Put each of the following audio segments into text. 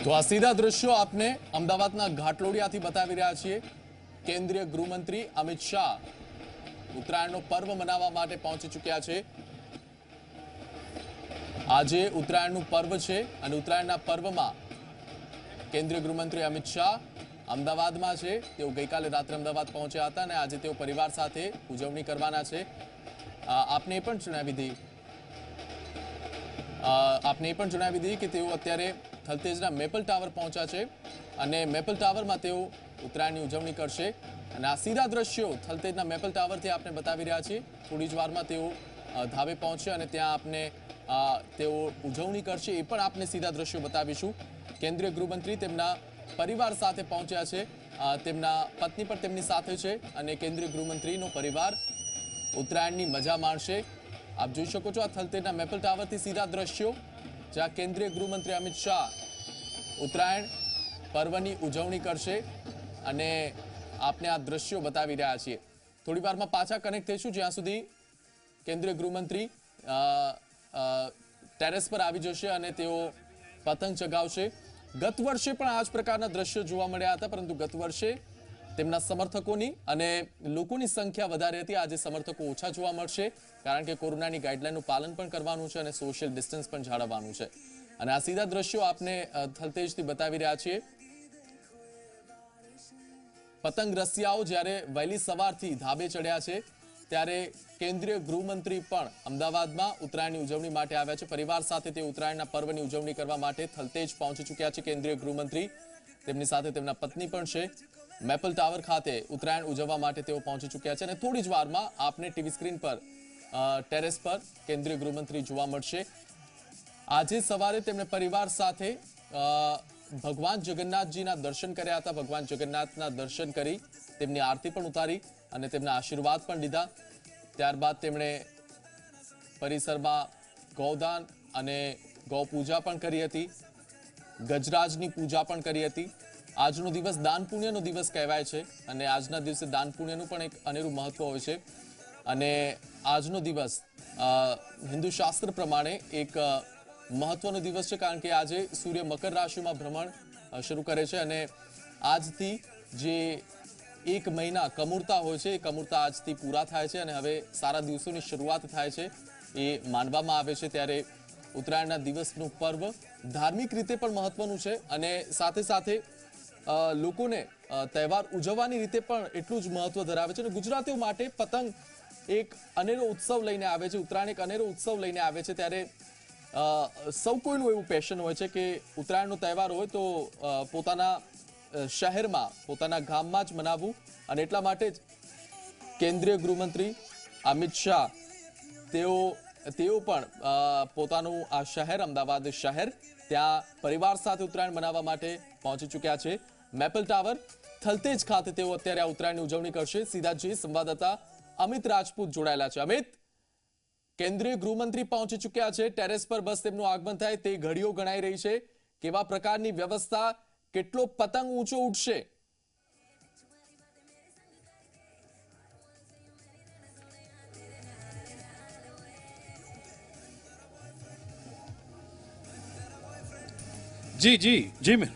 તો આ સીધા દ્રશ્યો આપને અમદાવાદના ઘાટલોડિયાથી બતાવી રહ્યા છીએ। કેન્દ્રીય ગૃહમંત્રી અમિત શાહ ઉત્તરાયણનો પર્વ મનાવવા માટે પહોંચી ચૂક્યા છે। આજે ઉત્તરાયણનું પર્વ છે અને ઉત્તરાયણના પર્વમાં કેન્દ્રીય ગૃહમંત્રી અમિત શાહ અમદાવાદમાં છે। તેઓ ગઈકાલે રાત્રે અમદાવાદ પહોંચ્યા હતા અને આજે તેઓ પરિવાર સાથે ઉજવણી કરવાના છે। આપને પણ જણાવી દઈએ કે તેઓ અત્યારે થલતેજના મેપલ ટાવર પહોંચ્યા છે અને મેપલ ટાવરમાં તેઓ ઉત્તરાયણની ઉજવણી કરશે અને આ સીધા દ્રશ્યો થલતેજના મેપલ ટાવરથી આપને બતાવી રહ્યા છીએ। થોડી જ વારમાં તેઓ ધાબે પહોંચશે અને ત્યાં આપને તેઓ ઉજવણી કરશે એ પણ આપને સીધા દ્રશ્યો બતાવીશું। કેન્દ્રીય ગૃહમંત્રી તેમના પરિવાર સાથે પહોંચ્યા છે, તેમના પત્ની પણ તેમની સાથે છે અને કેન્દ્રીય ગૃહમંત્રીનો પરિવાર ઉત્તરાયણની મજા માણશે। આપ જોઈ શકો છો આ થલતેજના મેપલ ટાવરથી સીધા દ્રશ્યો જ્યાં કેન્દ્રીય ગૃહમંત્રી અમિત શાહ ઉત્તરાયણ પર્વની ઉજવણી કરશે અને આપને આ દ્રશ્યો બતાવી રહ્યા છીએ। થોડી વારમાં પાછા કનેક્ટ થઈશું જ્યાં સુધી કેન્દ્રીય ગૃહમંત્રી ટેરેસ પર આવી જશે અને તેઓ પતંગ ચગાવશે। ગત વર્ષે પણ આ જ પ્રકારના દ્રશ્યો જોવા મળ્યા હતા, પરંતુ ગત વર્ષે તેમના સમર્થકોની અને લોકોની સંખ્યા વધારે હતી। આજે સમર્થકો ઓછા જોવા મળશે કારણ કે કોરોનાની ગાઈડલાઈનનું પાલન પણ કરવાનું છે અને સોશિયલ ડિસ્ટન્સ પણ જાળવવાનું છે અને આ સીધા દ્રશ્યો આપને થલતેજથી બતાવી રહ્યા છીએ। પતંગ રસિયાઓ જ્યારે વહેલી સવારથી ધાબે ચડ્યા છે ત્યારે કેન્દ્રીય ગૃહમંત્રી પણ અમદાવાદમાં ઉત્તરાયણની ઉજવણી માટે આવ્યા છે। પરિવાર સાથે તે ઉત્તરાયણના પર્વની ઉજવણી કરવા માટે થલતેજ પહોંચી ચૂક્યા છે કેન્દ્રીય ગૃહમંત્રી। તેમની સાથે તેમના પત્ની પણ છે। મેપલ ટાવર ખાતે ઉત્તરાયણ ઉજવવા માટે તેઓ પહોંચી ચૂક્યા છે અને થોડી જ વારમાં આપને ટીવી સ્ક્રીન પર ટેરેસ પર કેન્દ્રીય ગૃહમંત્રી જોવા મળશે। આજે સવારે તેમણે પરિવાર સાથે ભગવાન જગન્નાથજીના દર્શન કર્યા હતા। ભગવાન જગન્નાથના દર્શન કરી તેમની આરતી પણ ઉતારી અને તેમના આશીર્વાદ પણ લીધા। ત્યારબાદ તેમણે પરિસરમાં ગૌદાન અને ગૌ પૂજા પણ કરી હતી, ગજરાજની પૂજા પણ કરી હતી। આજનો દિવસ દાન પુણ્યનો દિવસ કહેવાય છે અને આજના દિવસે દાન પુણ્યનું પણ એક અનેરું મહત્વ હોય છે અને આજનો દિવસ હિન્દુ શાસ્ત્ર પ્રમાણે એક મહત્વનો દિવસ છે કારણ કે આજે સૂર્ય મકર રાશિમાં ભ્રમણ શરૂ કરે છે અને આજથી જે એક મહિના કમૂરતા હોય છે એ કમૂરતા આજથી પૂરા થાય છે અને હવે સારા દિવસોની શરૂઆત થાય છે એ માનવામાં આવે છે। ત્યારે ઉત્તરાયણના દિવસનું પર્વ ધાર્મિક રીતે પણ મહત્વનું છે અને સાથે સાથે લોકોને તહેવાર ઉજવવાની રીતે પણ એટલું જ મહત્વ ધરાવે છે અને ગુજરાતીઓ માટે પતંગ એક અનેરો ઉત્સવ લઈને આવે છે। ઉત્તરાયણ એક અનેરો ઉત્સવ લઈને આવે છે ત્યારે સૌ કોઈનું એવું પેશન હોય છે કે ઉત્તરાયણનો તહેવાર હોય તો પોતાના શહેરમાં પોતાના ગામમાં જ મનાવવું અને એટલા માટે જ કેન્દ્રીય ગૃહમંત્રી અમિત શાહ તેઓ પણ પોતાનું આ શહેર અમદાવાદ શહેર ત્યાં પરિવાર સાથે ઉત્તરાયણ મનાવવા માટે પહોંચી ચૂક્યા છે। મેપલ ટાવર થલતેજ ખાતે તેઓ અત્યારે આ ઉત્તરાયણની ઉજવણી કરશે। સીધા જે સંવાદદાતા અમિત રાજપૂત જોડાયેલા છે। અમિત, કેન્દ્રીય ગૃહમંત્રી પહોંચી ચૂક્યા છે ટેરેસ પર, બસ તેમનું આગમન થાય તે ઘડીઓ ગણાઈ રહી છે। કેવા પ્રકારની વ્યવસ્થા, કેટલો પતંગ ઊંચો ઉડશે? जी जी जी मैं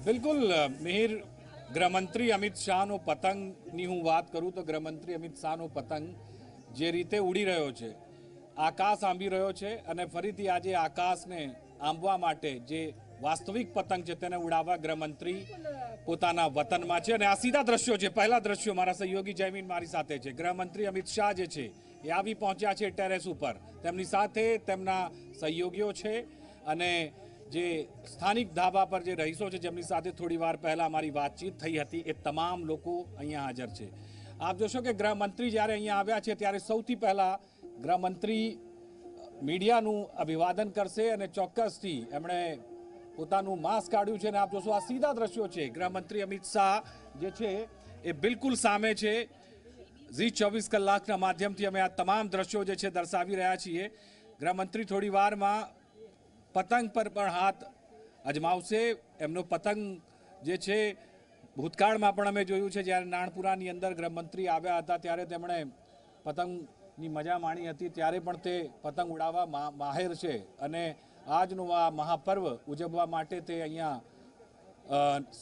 बिल्कुल मिहिर, गृहमंत्री अमित शाहનો પતંગની હું વાત કરું તો ગૃહમંત્રી અમિત શાહનો પતંગ જે રીતે ઉડી રહ્યો છે, આકાશ આંબી રહ્યો છે અને ફરીથી આજે આકાશને આંબવા માટે જે વાસ્તવિક પતંગ છે તેને ઉડાવવા ગૃહમંત્રી પોતાના વતનમાં છે અને આ સીધા દ્રશ્યો છે। પહેલા દ્રશ્યો મારા સહયોગી જયમીન મારી સાથે છે। ગૃહમંત્રી અમિત શાહ જે છે એ આવી પહોંચ્યા છે ટેરેસ ઉપર, તેમની સાથે તેમના સહયોગીઓ છે અને જે સ્થાનિક ધાબા પર જે રહીશો છે જેમની સાથે થોડી વાર પહેલા અમારી વાતચીત થઈ હતી એ તમામ લોકો અહીંયા હાજર છે। આપ જોશો કે ગૃહમંત્રી જ્યારે અહીંયા આવ્યા છે ત્યારે સૌથી પહેલા ગૃહમંત્રી મીડિયાનું અભિવાદન કરશે અને ચોક્કસથી એમણે પોતાનું માસ્ક કાઢ્યું છે અને આપ જોશો આ સીધા દ્રશ્યો છે। ગૃહમંત્રી અમિત શાહ જે છે એ બિલકુલ સામે છે। ઝી 24 કલાકના માધ્યમથી અમે આ તમામ દ્રશ્યો જે છે દર્શાવી રહ્યા છીએ। ગૃહમંત્રી થોડી વારમાં પતંગ પર પણ હાથ અજમાવશે। એમનો પતંગ જે છે ભૂતકાળમાં પણ અમે જોયું છે જ્યારે નાણપુરાની અંદર ગૃહમંત્રી આવ્યા હતા ત્યારે તેમણે પતંગની મજા માણી હતી ત્યારે પણ તે પતંગ ઉડાવવા માહેર છે અને આજનું આ મહાપર્વ ઉજવવા માટે તે અહીંયા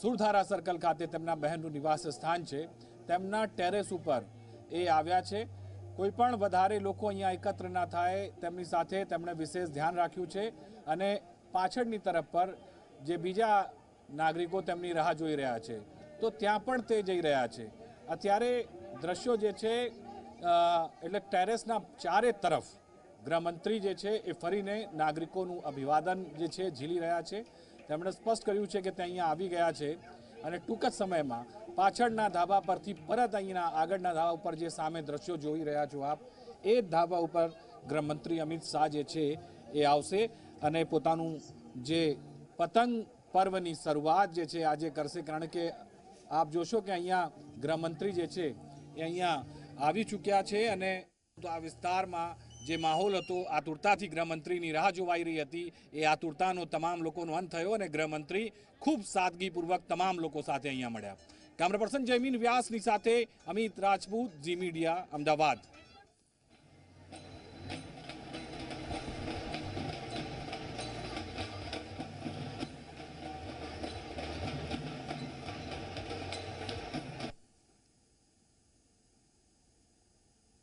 સુરધારા સર્કલ ખાતે તેમના બહેનનું નિવાસ સ્થાન છે તેમના ટેરેસ ઉપર એ આવ્યા છે. કોઈ પણ વધારે લોકો અહીંયા એકત્ર ના થાય તેમની સાથે તેમણે વિશેષ ધ્યાન રાખ્યું છે અને પાછળની તરફ પર જે બીજા નાગરિકો તેમની રાહ જોઈ રહ્યા છે તો ત્યાં પણ તે જઈ રહ્યા છે. અત્યારે દ્રશ્યો જે છે એટલે ટેરેસના ચારે તરફ ગૃહમંત્રી જે છે એ ફરીને નાગરિકોનું અભિવાદન જે છે ઝીલી રહ્યા છે. તેમણે સ્પષ્ટ કર્યું છે કે તે અહીંયા આવી ગયા છે અને ટૂંક જ સમયમાં પાછળના ધાબા પરથી પરત અહીંના આગળના ધાબા ઉપર જે સામે દ્રશ્યો જોઈ રહ્યા છો આપ, એ ધાબા ઉપર ગૃહમંત્રી અમિત શાહ જે છે એ આવશે અને પોતાનું જે પતંગ પર્વની શરૂઆત જે છે આજે કરશે. કારણ કે આપ જોશો કે અહીંયા ગૃહમંત્રી જે છે એ અહીંયા આવી ચૂક્યા છે અને આ વિસ્તારમાં જે માહોલ હતો આતુરતાથી ગૃહમંત્રીની રાહ જોવાઈ રહી હતી એ આતુરતાનો તમામ લોકોનો અંત થયો અને ગૃહમંત્રી ખૂબ સાદગીપૂર્વક તમામ લોકો સાથે અહીંયા મળ્યા. કેમેરા પર્સન જયમીન વ્યાસની સાથે અમિત રાજપૂત, ઝી મીડિયા, અમદાવાદ.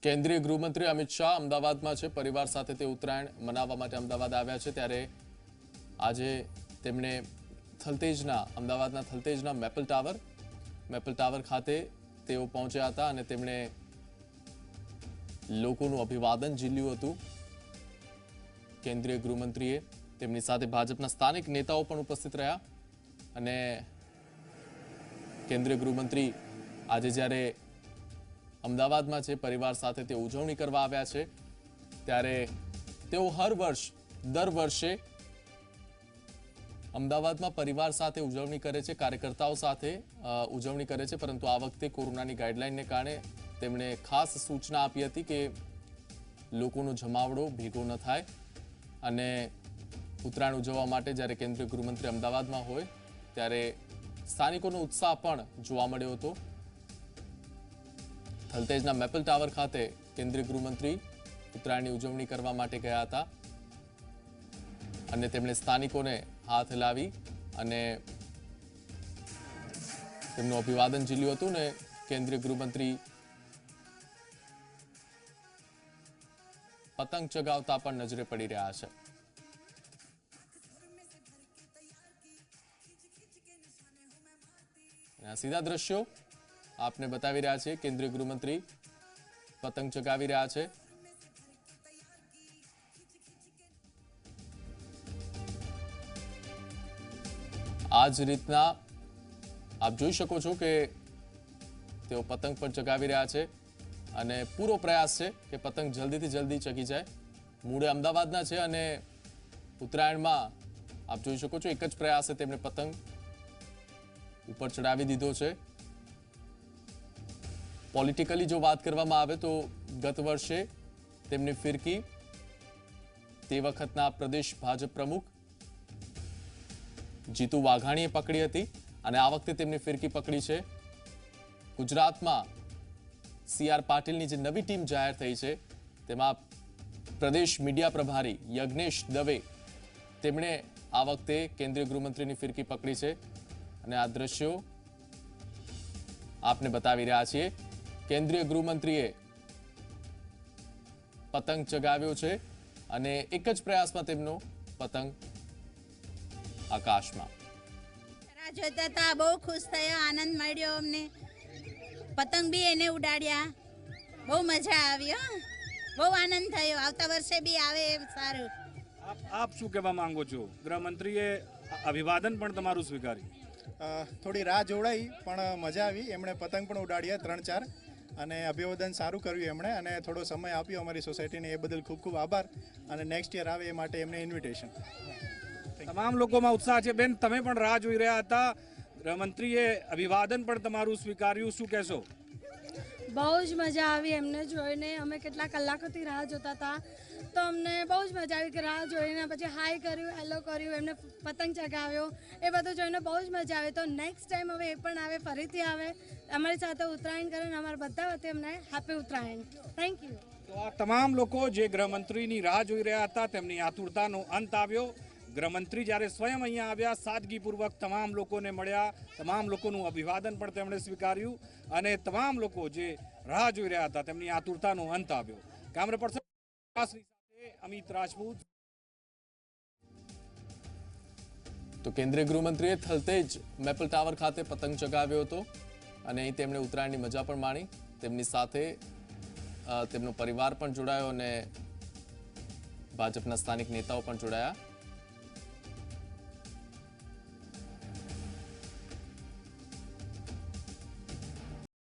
કેન્દ્રીય ગૃહમંત્રી અમિત શાહ અમદાવાદમાં છે. પરિવાર સાથે તે ઉત્તરાયણ મનાવવા માટે અમદાવાદ આવ્યા છે. ત્યારે આજે તેમણે અમદાવાદના થલતેજના મેપલ ટાવર ખાતે તેઓ પહોંચ્યા હતા અને તેમણે લોકોનું અભિવાદન ઝીલ્યું હતું. કેન્દ્રીય ગૃહમંત્રીએ તેમની સાથે ભાજપના સ્થાનિક નેતાઓ પણ ઉપસ્થિત રહ્યા અને કેન્દ્રીય ગૃહમંત્રી આજે જ્યારે અમદાવાદમાં છે પરિવાર સાથે તે ઉજવણી કરવા આવ્યા છે ત્યારે તેઓ દર વર્ષે અમદાવાદમાં પરિવાર સાથે ઉજવણી કરે છે, કાર્યકર્તાઓ સાથે ઉજવણી કરે છે, પરંતુ આ વખતે કોરોનાની ગાઈડલાઈનને કારણે તેમણે ખાસ સૂચના આપી હતી કે લોકોનો જમાવડો ભેગો ન થાય અને ઉત્તરાયણ ઉજવવા માટે જ્યારે કેન્દ્રીય ગૃહમંત્રી અમદાવાદમાં હોય ત્યારે સ્થાનિકોનો ઉત્સાહ પણ જોવા મળ્યો હતો. થલતેજના મેપલ ટાવર ખાતે કેન્દ્રીય ગૃહમંત્રી ઉત્તરાયણની ઉજવણી કરવા માટે ગયા હતા અને તેમણે સ્થાનિકોને હાથ લાવી અને તેમનું અભિવાદન ઝીલ્યું હતું ને કેન્દ્રીય ગૃહમંત્રી પતંગ ચગાવતા પણ નજરે પડી રહ્યા છે. આ સીધા દ્રશ્યો આપને બતાવી રહ્યા છે. કેન્દ્રીય ગૃહમંત્રી પતંગ ચગાવી રહ્યા છે. આ જ રીતના આપ જોઈ શકો છો કે તેઓ પતંગ પણ ચગાવી રહ્યા છે અને પૂરો પ્રયાસ છે કે પતંગ જલ્દીથી જલ્દી ચગી જાય. મૂળે અમદાવાદના છે અને ઉત્તરાયણમાં આપ જોઈ શકો છો એક જ પ્રયાસે તેમણે પતંગ ઉપર ચડાવી દીધો છે. પોલિટિકલી જો વાત કરવામાં આવે તો ગત વર્ષે તેમની ફિરકી તે વખતના પ્રદેશ ભાજપ પ્રમુખ જીતુ વાઘાણીએ પકડી હતી અને આ વખતે તેમની ફિરકી પકડી છે. ગુજરાતમાં CR પાટીલની જે નવી ટીમ જાહેર થઈ છે તેમાં પ્રદેશ મીડિયા પ્રભારી યજ્ઞેશ દવે તેમણે આ વખતે કેન્દ્રીય ગૃહમંત્રીની ફિરકી પકડી છે અને આ દ્રશ્યો આપને બતાવી રહ્યા છીએ. કેન્દ્રીય ગૃહમંત્રીએ પતંગ ચગાવ્યો છે અને એક જ પ્રયાસમાં તેમનો પતંગ આકાશમાં. જોતા હતા, બહુ ખુશ થયો, આનંદ મળ્યો અમને. પતંગ બી એને ઉડાડ્યા, બહુ મજા આવી. બહુ આનંદ થયો. આવતા વર્ષે બી આવે સારું. આપ શું કહેવા માંગો છો? ગૃહમંત્રીએ અભિવાદન પણ તમારું સ્વીકાર્યું. થોડી રાહ જોડાઈ પણ મજા આવી. એમણે પતંગ પણ ઉડાડ્યા 3-4 અને અભિવાદન સારું કર્યું એમણે અને થોડો સમય આપ્યો અમારી સોસાયટીને, એ બદલ ખૂબ ખૂબ આભાર અને નેક્સ્ટ યર આવે એ માટે એમને ઇન્વિટેશન. તમામ લોકોમાં ઉત્સાહ છે. બેન, તમે પણ રાહ જોઈ રહ્યા હતા, ગૃહમંત્રીએ અભિવાદન પણ તમારું સ્વીકાર્યું, શું કહેશો? બહુ જ મજા આવી એમને જોઈને. અમે કેટલા કલાકોથી રાહ જોતા હતા તો અમને બહુ જ મજા આવી કે રાહ જોઈને પછી હાય કર્યું, હેલો કર્યું, એમને પતંગ ચગાવ્યો, એ બધું જોઈને બહુ જ મજા આવે. તો નેક્સ્ટ ટાઈમ હવે એ પણ આવે, ફરીથી આવે, અમારી સાથે ઉત્તરાયણ કરે અને અમારા બધા વતી અમને હેપી ઉત્તરાયણ. Thank you. તો આ તમામ લોકો જે ગૃહમંત્રીની રાહ જોઈ રહ્યા હતા તેમની આતુરતાનો અંત આવ્યો. ગૃહમંત્રી જ્યારે સ્વયં અહીંયા આવ્યા, સાદગીપૂર્વક તમામ લોકોને મળ્યા, તમામ લોકોનું અભિવાદન પણ તેમણે સ્વીકાર્યું અને તમામ લોકો જે રાહ જોઈ રહ્યા હતા તેમની આતુરતાનો અંત આવ્યો. કેમેરા પર્સન સાથે અમિત રાજપૂત. તો કેન્દ્રીય ગૃહમંત્રીએ થલતેજ મેપલ ટાવર ખાતે પતંગ ચગાવ્યો હતો અને અહીં તેમણે ઉત્તરાયણની મજા પણ માણી. તેમની સાથે તેમનો પરિવાર પણ જોડાયો અને ભાજપના સ્થાનિક નેતાઓ પણ જોડાયા.